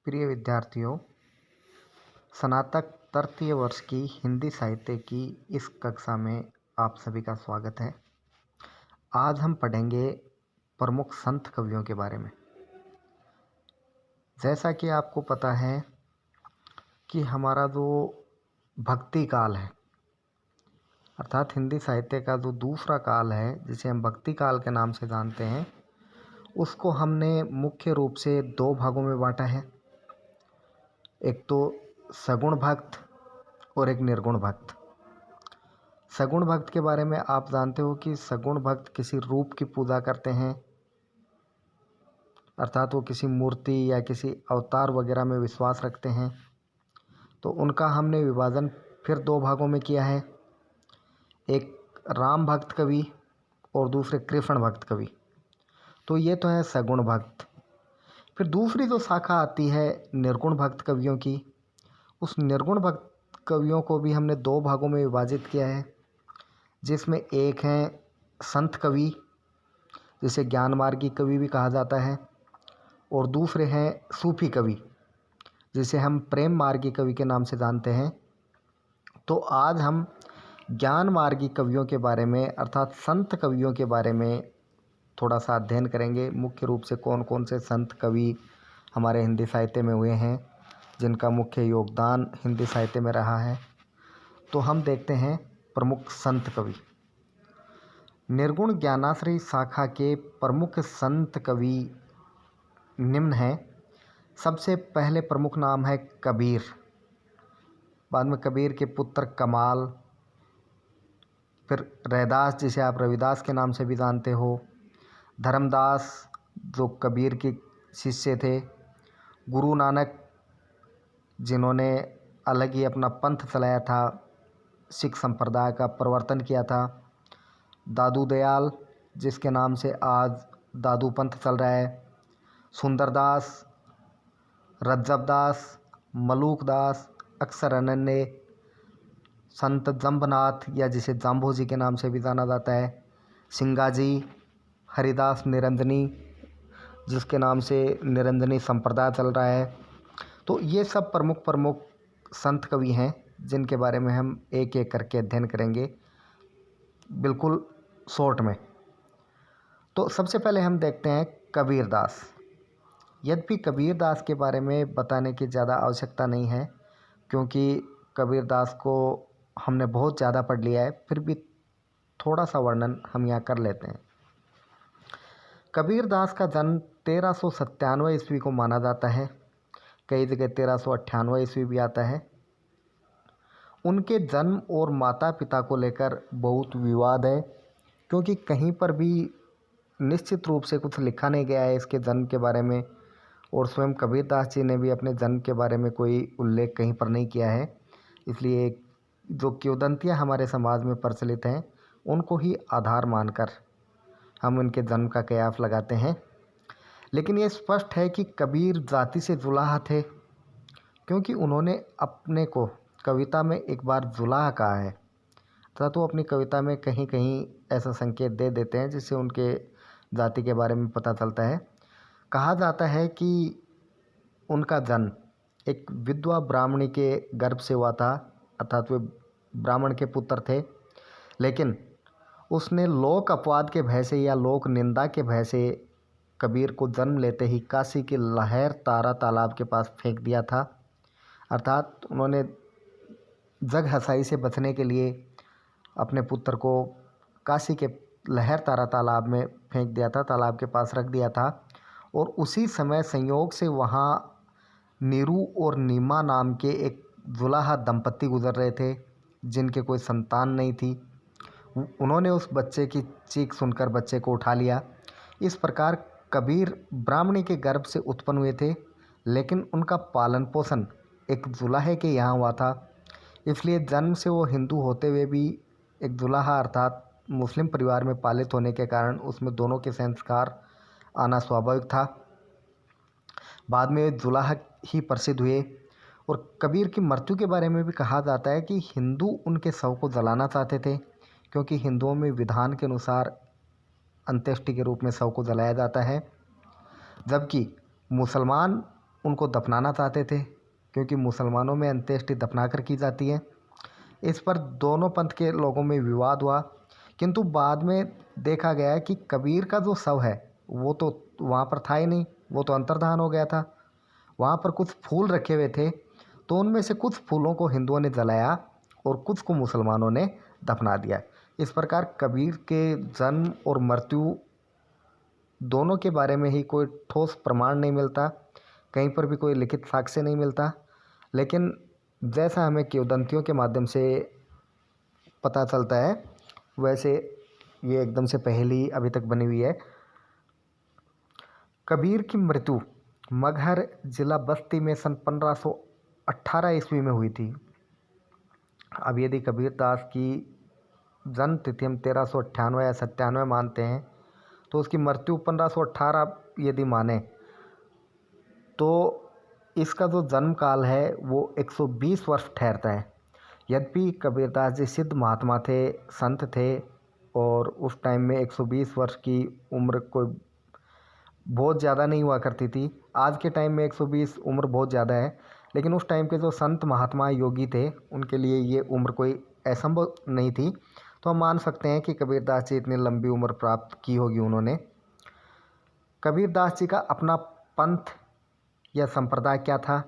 प्रिय विद्यार्थियों, स्नातक तृतीय वर्ष की हिंदी साहित्य की इस कक्षा में आप सभी का स्वागत है। आज हम पढ़ेंगे प्रमुख संत कवियों के बारे में। जैसा कि आपको पता है कि हमारा जो भक्ति काल है, अर्थात हिंदी साहित्य का जो दूसरा काल है जिसे हम भक्ति काल के नाम से जानते हैं, उसको हमने मुख्य रूप से दो भागों में बांटा है। एक तो सगुण भक्त और एक निर्गुण भक्त। सगुण भक्त के बारे में आप जानते हो कि सगुण भक्त किसी रूप की पूजा करते हैं, अर्थात वो किसी मूर्ति या किसी अवतार वगैरह में विश्वास रखते हैं। तो उनका हमने विभाजन फिर दो भागों में किया है, एक राम भक्त कवि और दूसरे कृष्ण भक्त कवि। तो ये तो है सगुण भक्त। फिर दूसरी जो शाखा आती है निर्गुण भक्त कवियों की, उस निर्गुण भक्त कवियों को भी हमने दो भागों में विभाजित किया है, जिसमें एक हैं संत कवि, जिसे ज्ञान मार्गी कवि भी कहा जाता है, और दूसरे हैं सूफी कवि, जिसे हम प्रेम मार्गी कवि के नाम से जानते हैं। तो आज हम ज्ञान मार्गी कवियों के बारे में, अर्थात संत कवियों के बारे में थोड़ा सा अध्ययन करेंगे। मुख्य रूप से कौन कौन से संत कवि हमारे हिंदी साहित्य में हुए हैं, जिनका मुख्य योगदान हिंदी साहित्य में रहा है। तो हम देखते हैं प्रमुख संत कवि। निर्गुण ज्ञानाश्रयी शाखा के प्रमुख संत कवि निम्न हैं। सबसे पहले प्रमुख नाम है कबीर, बाद में कबीर के पुत्र कमाल, फिर रैदास जिसे आप रविदास के नाम से भी जानते हो, धर्मदास जो कबीर के शिष्य थे, गुरु नानक जिन्होंने अलग ही अपना पंथ चलाया था, सिख संप्रदाय का प्रवर्तन किया था, दादू दयाल जिसके नाम से आज दादू पंथ चल रहा है, सुंदरदास, रज्जबदास, मलूकदास, अक्सर अनन्य, संत जंबनाथ या जिसे जाम्बो जी के नाम से भी जाना जाता है, सिंगाजी, हरिदास निरंजनी जिसके नाम से निरंजनी संप्रदाय चल रहा है। तो ये सब प्रमुख संत कवि हैं, जिनके बारे में हम एक एक करके अध्ययन करेंगे बिल्कुल शॉर्ट में। तो सबसे पहले हम देखते हैं कबीरदास। यद्यपि कबीरदास के बारे में बताने की ज़्यादा आवश्यकता नहीं है, क्योंकि कबीरदास को हमने बहुत ज़्यादा पढ़ लिया है, फिर भी थोड़ा सा वर्णन हम यहाँ कर लेते हैं। कबीरदास का जन्म 1397 ईस्वी को माना जाता है, कई जगह 1398 ईस्वी भी आता है। उनके जन्म और माता पिता को लेकर बहुत विवाद है, क्योंकि कहीं पर भी निश्चित रूप से कुछ लिखा नहीं गया है इसके जन्म के बारे में, और स्वयं कबीरदास जी ने भी अपने जन्म के बारे में कोई उल्लेख कहीं पर नहीं किया है। इसलिए जो किंवदंतियाँ हमारे समाज में प्रचलित हैं, उनको ही आधार मानकर हम उनके जन्म का कयास लगाते हैं। लेकिन ये स्पष्ट है कि कबीर जाति से जुलाहा थे, क्योंकि उन्होंने अपने को कविता में एक बार जुलाहा कहा है, तथा तो अपनी कविता में कहीं कहीं ऐसा संकेत दे देते हैं जिससे उनके जाति के बारे में पता चलता है। कहा जाता है कि उनका जन्म एक विधवा ब्राह्मणी के गर्भ से हुआ था, अर्थात वे ब्राह्मण के पुत्र थे, लेकिन उसने लोक अपवाद के भय से या लोक निंदा के भय से कबीर को जन्म लेते ही काशी के लहर तारा तालाब के पास फेंक दिया था। अर्थात उन्होंने जग हंसाई से बचने के लिए अपने पुत्र को काशी के लहर तारा तालाब में फेंक दिया था, तालाब के पास रख दिया था। और उसी समय संयोग से वहाँ नीरू और नीमा नाम के एक जुलाहा दंपत्ति गुजर रहे थे, जिनके कोई संतान नहीं थी। उन्होंने उस बच्चे की चीख सुनकर बच्चे को उठा लिया। इस प्रकार कबीर ब्राह्मणी के गर्भ से उत्पन्न हुए थे, लेकिन उनका पालन पोषण एक जुलाहे के यहाँ हुआ था। इसलिए जन्म से वो हिंदू होते हुए भी एक जुलाहा अर्थात मुस्लिम परिवार में पालित होने के कारण उसमें दोनों के संस्कार आना स्वाभाविक था। बाद में जुलाहा ही प्रसिद्ध हुए। और कबीर की मृत्यु के बारे में भी कहा जाता है कि हिंदू उनके शव को जलाना चाहते थे, क्योंकि हिंदुओं में विधान के अनुसार अंत्येष्टि के रूप में शव को जलाया जाता है, जबकि मुसलमान उनको दफनाना चाहते थे, क्योंकि मुसलमानों में अंत्येष्टि दफना कर की जाती है। इस पर दोनों पंथ के लोगों में विवाद हुआ, किंतु बाद में देखा गया कि कबीर का जो शव है वो तो वहाँ पर था ही नहीं, वो तो अंतर्धान हो गया था। वहाँ पर कुछ फूल रखे हुए थे, तो उनमें से कुछ फूलों को हिंदुओं ने जलाया और कुछ को मुसलमानों ने दफना दिया। इस प्रकार कबीर के जन्म और मृत्यु दोनों के बारे में ही कोई ठोस प्रमाण नहीं मिलता, कहीं पर भी कोई लिखित साक्ष्य नहीं मिलता। लेकिन जैसा हमें किंवदंतियों के माध्यम से पता चलता है, वैसे ये एकदम से पहेली अभी तक बनी हुई है। कबीर की मृत्यु मगहर जिला बस्ती में सन 1518 ईस्वी में हुई थी। अब यदि कबीरदास की जन्म तिथि हम 1398 या 97 मानते हैं, तो उसकी मृत्यु 1518 यदि माने, तो इसका जो जन्म काल है वो 120 वर्ष ठहरता है। यद्यपि कबीरदास जी सिद्ध महात्मा थे, संत थे, और उस टाइम में 120 वर्ष की उम्र कोई बहुत ज़्यादा नहीं हुआ करती थी। आज के टाइम में 120 उम्र बहुत ज़्यादा है, लेकिन उस टाइम के जो संत महात्मा योगी थे उनके लिए ये उम्र कोई असंभव नहीं थी। तो हम मान सकते हैं कि कबीरदास जी इतनी लंबी उम्र प्राप्त की होगी उन्होंने। कबीरदास जी का अपना पंथ या संप्रदाय क्या था,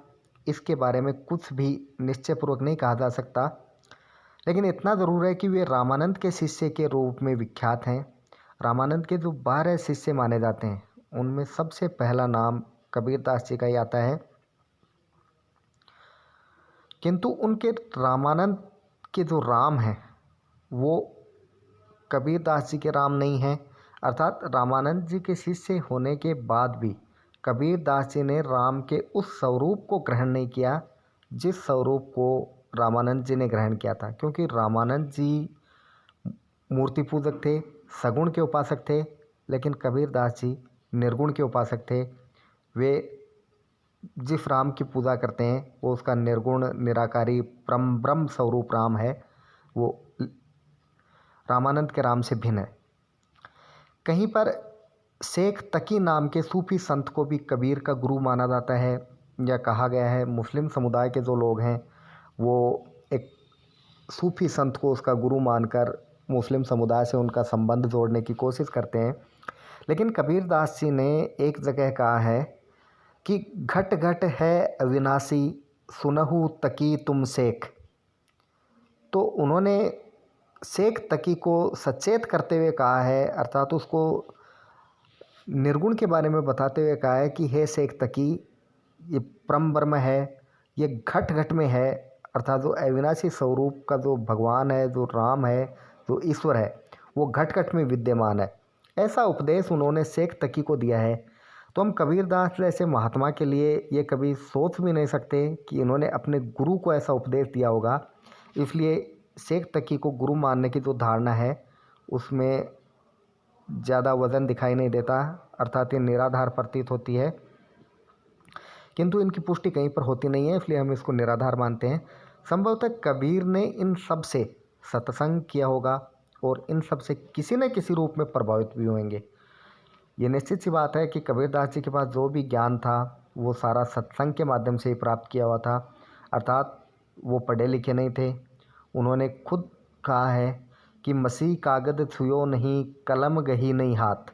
इसके बारे में कुछ भी निश्चयपूर्वक नहीं कहा जा सकता, लेकिन इतना ज़रूर है कि वे रामानंद के शिष्य के रूप में विख्यात हैं। रामानंद के जो 12 शिष्य माने जाते हैं, उनमें सबसे पहला नाम कबीरदास जी का ही आता है। किंतु उनके रामानंद के जो राम हैं वो कबीरदास जी के राम नहीं हैं। अर्थात रामानंद जी के शिष्य होने के बाद भी कबीरदास जी ने राम के उस स्वरूप को ग्रहण नहीं किया जिस स्वरूप को रामानंद जी ने ग्रहण किया था, क्योंकि रामानंद जी मूर्ति पूजक थे, सगुण के उपासक थे, लेकिन कबीरदास जी निर्गुण के उपासक थे। वे जिस राम की पूजा करते हैं वो उसका निर्गुण निराकारी परम ब्रह्म स्वरूप राम है, वो रामानंद के राम से भिन्न है। कहीं पर शेख तकी नाम के सूफी संत को भी कबीर का गुरु माना जाता है, या कहा गया है। मुस्लिम समुदाय के जो लोग हैं वो एक सूफी संत को उसका गुरु मानकर मुस्लिम समुदाय से उनका संबंध जोड़ने की कोशिश करते हैं। लेकिन कबीरदास जी ने एक जगह कहा है कि घट घट है अविनाशी सुनहु तकी तुम शेख। तो उन्होंने शेख तकी को सचेत करते हुए कहा है, अर्थात उसको निर्गुण के बारे में बताते हुए कहा है कि हे शेख तकी, ये परम ब्रह्म है, ये घट घट में है, अर्थात जो अविनाशी स्वरूप का जो भगवान है, जो राम है, जो ईश्वर है, वो घट घट में विद्यमान है। ऐसा उपदेश उन्होंने शेख तकी को दिया है। तो हम कबीरदास जैसे महात्मा के लिए ये कभी सोच भी नहीं सकते कि इन्होंने अपने गुरु को ऐसा उपदेश दिया होगा। इसलिए शेख तकी को गुरु मानने की जो धारणा है उसमें ज़्यादा वज़न दिखाई नहीं देता, अर्थात ये निराधार प्रतीत होती है। किंतु इनकी पुष्टि कहीं पर होती नहीं है, इसलिए हम इसको निराधार मानते हैं। संभवतः कबीर ने इन सब से सत्संग किया होगा और इन सब से किसी न किसी रूप में प्रभावित भी होंगे। ये निश्चित सी बात है कि कबीरदास जी के पास जो भी ज्ञान था वो सारा सत्संग के माध्यम से ही प्राप्त किया हुआ था, अर्थात वो पढ़े लिखे नहीं थे। उन्होंने खुद कहा है कि मसीह कागद छुयो नहीं, कलम गही नहीं हाथ,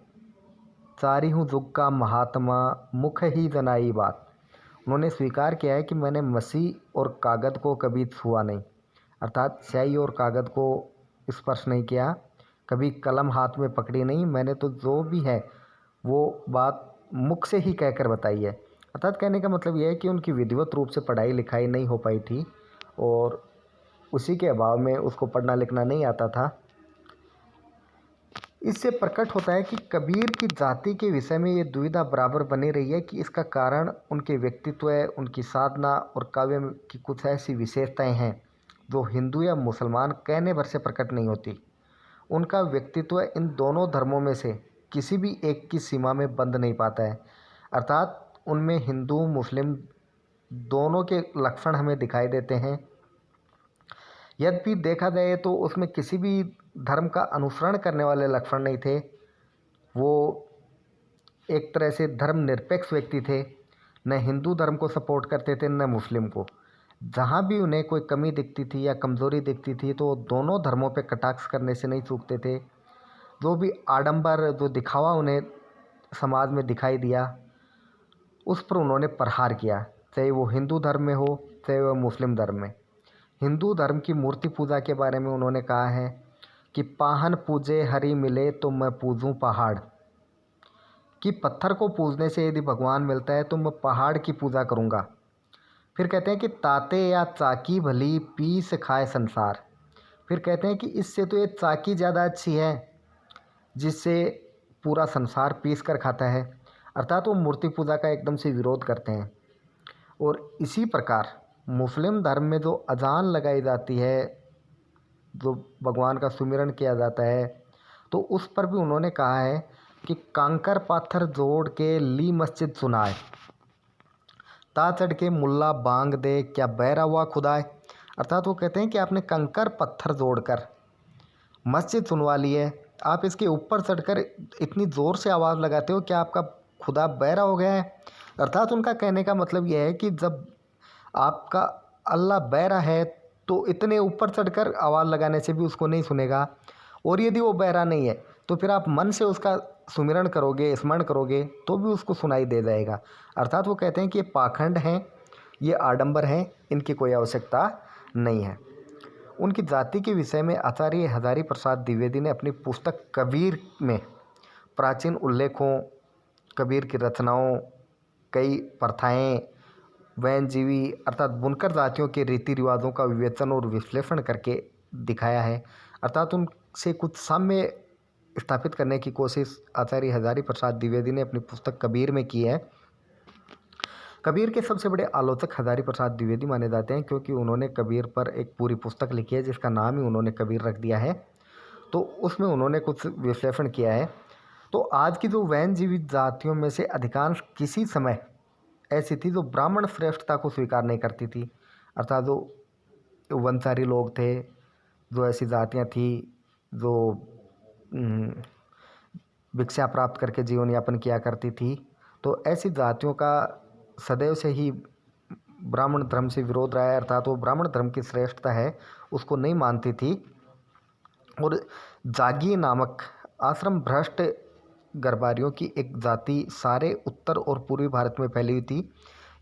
चारी हूँ जुग का महात्मा, मुख ही जनाई बात। उन्होंने स्वीकार किया है कि मैंने मसीह और कागज़ को कभी छुआ नहीं, अर्थात स्याही और कागज़ को स्पर्श नहीं किया, कभी कलम हाथ में पकड़ी नहीं। मैंने तो जो भी है वो बात मुख से ही कहकर बताई है। अर्थात कहने का मतलब यह है कि उनकी विधिवत रूप से पढ़ाई लिखाई नहीं हो पाई थी और उसी के अभाव में उसको पढ़ना लिखना नहीं आता था। इससे प्रकट होता है कि कबीर की जाति के विषय में ये दुविधा बराबर बनी रही है कि इसका कारण उनके व्यक्तित्व, उनकी साधना और काव्य की कुछ ऐसी विशेषताएं हैं जो हिंदू या मुसलमान कहने भर से प्रकट नहीं होती। उनका व्यक्तित्व इन दोनों धर्मों में से किसी भी एक की सीमा में बंध नहीं पाता है, अर्थात उनमें हिंदू मुस्लिम दोनों के लक्षण हमें दिखाई देते हैं। यद्यपि देखा जाए तो उसमें किसी भी धर्म का अनुसरण करने वाले लक्षण नहीं थे। वो एक तरह से धर्म निरपेक्ष व्यक्ति थे, न हिंदू धर्म को सपोर्ट करते थे न मुस्लिम को। जहाँ भी उन्हें कोई कमी दिखती थी या कमज़ोरी दिखती थी तो दोनों धर्मों पे कटाक्ष करने से नहीं चूकते थे। जो भी आडंबर, जो दिखावा उन्हें समाज में दिखाई दिया, उस पर उन्होंने प्रहार किया, चाहे वो हिंदू धर्म में हो चाहे वह मुस्लिम धर्म में। हिंदू धर्म की मूर्ति पूजा के बारे में उन्होंने कहा है कि पाहन पूजे हरि मिले तो मैं पूजूं पहाड़, कि पत्थर को पूजने से यदि भगवान मिलता है तो मैं पहाड़ की पूजा करूँगा। फिर कहते हैं कि ताते या चाकी भली पीस खाए संसार। फिर कहते हैं कि इससे तो ये चाकी ज़्यादा अच्छी है जिससे पूरा संसार पीस कर खाता है। अर्थात वो मूर्ति पूजा का एकदम से विरोध करते हैं। और इसी प्रकार मुस्लिम धर्म में जो अजान लगाई जाती है, जो भगवान का सुमिरन किया जाता है, तो उस पर भी उन्होंने कहा है कि कंकर पाथर जोड़ के ली मस्जिद सुनाए, ता चढ़ के मुल्ला बांग दे क्या बैरा हुआ खुदाए। अर्थात वो कहते हैं कि आपने कंकर पत्थर जोड़कर मस्जिद सुनवा ली है, आप इसके ऊपर चढ़कर इतनी ज़ोर से आवाज़ लगाते हो क्या आपका खुदा बहरा हो गया है। अर्थात उनका कहने का मतलब यह है कि जब आपका अल्लाह बहरा है तो इतने ऊपर चढ़कर आवाज़ लगाने से भी उसको नहीं सुनेगा, और यदि वो बहरा नहीं है तो फिर आप मन से उसका सुमिरन करोगे, स्मरण करोगे तो भी उसको सुनाई दे जाएगा। अर्थात वो कहते हैं कि ये पाखंड हैं, ये आडंबर हैं, इनकी कोई आवश्यकता नहीं है। उनकी जाति के विषय में आचार्य हजारी प्रसाद द्विवेदी ने अपनी पुस्तक कबीर में प्राचीन उल्लेखों, कबीर की रचनाओं, कई प्रथाएं, वैनजीवी अर्थात बुनकर जातियों के रीति रिवाजों का विवेचन और विश्लेषण करके दिखाया है। अर्थात उनसे कुछ साम्य स्थापित करने की कोशिश आचार्य हजारी प्रसाद द्विवेदी ने अपनी पुस्तक कबीर में की है। कबीर के सबसे बड़े आलोचक हजारी प्रसाद द्विवेदी माने जाते हैं, क्योंकि उन्होंने कबीर पर एक पूरी पुस्तक लिखी है जिसका नाम ही उन्होंने कबीर रख दिया है। तो उसमें उन्होंने कुछ विश्लेषण किया है। तो आज की जो वैनजीवी जातियों में से अधिकांश किसी समय ऐसी थी जो ब्राह्मण श्रेष्ठता को स्वीकार नहीं करती थी। अर्थात जो वंशारी लोग थे, जो ऐसी जातियाँ थी जो भिक्षा प्राप्त करके जीवन यापन किया करती थी, तो ऐसी जातियों का सदैव से ही ब्राह्मण धर्म से विरोध रहा है। अर्थात वो ब्राह्मण धर्म की श्रेष्ठता है उसको नहीं मानती थी। और जागी नामक आश्रम भ्रष्ट गरबारियों की एक जाति सारे उत्तर और पूर्वी भारत में फैली हुई थी।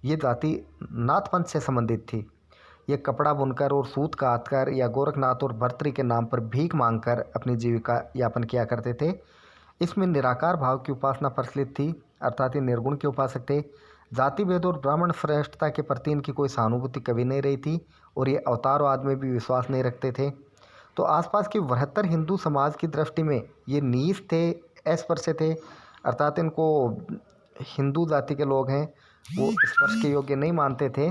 ये जाति नाथपंथ से संबंधित थी। ये कपड़ा बुनकर और सूत काटकर या गोरखनाथ और भर्तृ के नाम पर भीख मांगकर अपनी जीविका यापन किया करते थे। इसमें निराकार भाव की उपासना प्रचलित थी, अर्थात ये निर्गुण के उपासक थे। जाति भेद और ब्राह्मण श्रेष्ठता के प्रति इनकी कोई सहानुभूति कभी नहीं रही थी, और ये अवतारवाद में भी विश्वास नहीं रखते थे। तो आसपास के 72 हिंदू समाज की दृष्टि में ये नीच थे, अस्पृश्य थे। अर्थात इनको हिंदू जाति के लोग हैं वो स्पर्श के योग्य नहीं मानते थे।